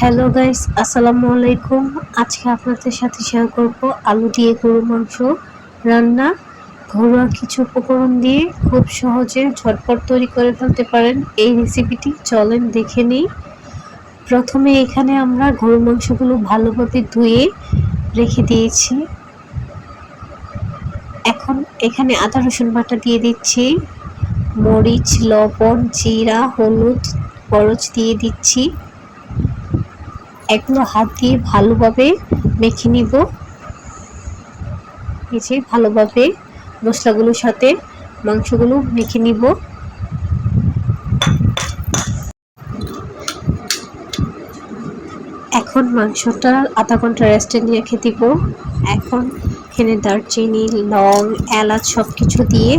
Hello guys, আসসালামু আলাইকুম। আজকে আপনাদের সাথে শেয়ার করব আলু দিয়ে গরুর মাংস রান্না। ঘরোয়া কিছু উপকরণ দিয়ে খুব সহজে ঝটপট তৈরি করে ফেলতে পারেন এই রেসিপিটি। চলেন দেখে নিই। প্রথমে এখানে আমরা গরুর মাংসগুলো ভালোভাবে ধুয়ে রেখে দিয়েছি। এখন এখানে আদা রসুন বাটা দিয়ে দিচ্ছি, মরিচ, লবণ, জিরা, হলুদ, মরিচ দিয়ে দিচ্ছি। এগুলো হাত দিয়ে ভালোভাবে মেখে নিব। এই যে ভালোভাবে মশলাগুলোর সাথে মাংসগুলো মেখে নিব। এখন মাংসটা আধা ঘন্টা রেস্টে নিয়ে রেখে দিব। এখন এখানে দারচিনি, লং, এলাচ সব কিছু দিয়ে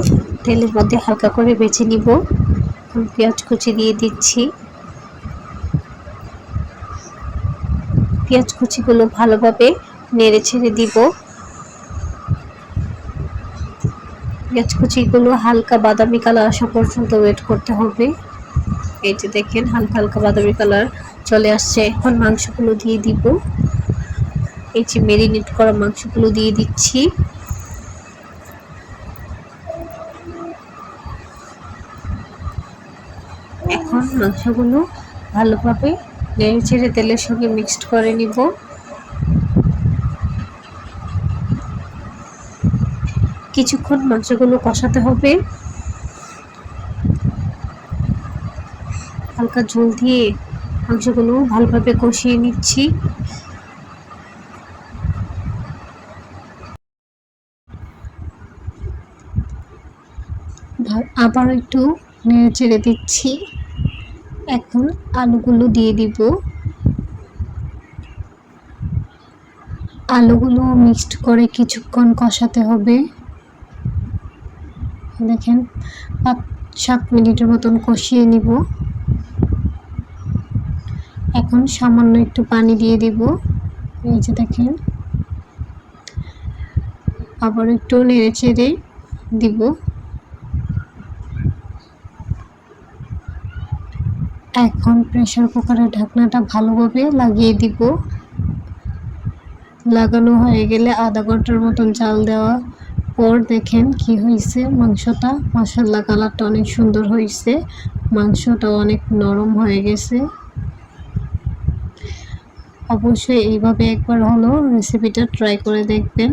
তেলের মধ্যে হালকা করে ভেজে নিব। এখন পেঁয়াজ কুচি দিয়ে দিচ্ছি। পেঁয়াজ কুচিগুলো ভালোভাবে নেড়ে ছেড়ে দিব। পেঁয়াজ কুচিগুলো হালকা বাদামি কালার আসা পর্যন্ত ওয়েট করতে হবে। এই যে দেখেন হালকা হালকা বাদামি কালার চলে আসছে। এখন মাংসগুলো দিয়ে দিব। এই যে ম্যারিনেট করা মাংসগুলো দিয়ে দিচ্ছি। এখন মাংসগুলো ভালোভাবে নেড়ে ছেড়ে তেলের সঙ্গে মিক্সড করে নিব। কিছুক্ষণ মাংসগুলো কষাতে হবে। হালকা ঝোল দিয়ে মাংসগুলো ভালোভাবে কষিয়ে নিচ্ছি। আবার একটু নেড়ে চেড়ে দিচ্ছি। এখন আলুগুলো দিয়ে দিব। আলুগুলো মিক্সড করে কিছুক্ষণ কষাতে হবে। দেখেন 5-7 মিনিটের মতন কষিয়ে নিব। এখন সামান্য একটু পানি দিয়ে দিব। এই যে দেখেন আবার একটু নেড়ে চেড়ে দিব। এখন প্রেসার কুকারের ঢাকনাটা ভালোভাবে লাগিয়ে দিব। লাগানো হয়ে গেলে আধা ঘন্টার মতন জাল দেওয়া পর দেখেন কি হয়েছে মাংসটা। মাশাআল্লাহ, কালারটা অনেক সুন্দর হয়েছে। মাংসটা অনেক নরম হয়ে গেছে। অবশ্যই এইভাবে একবার হলো রেসিপিটা ট্রাই করে দেখবেন।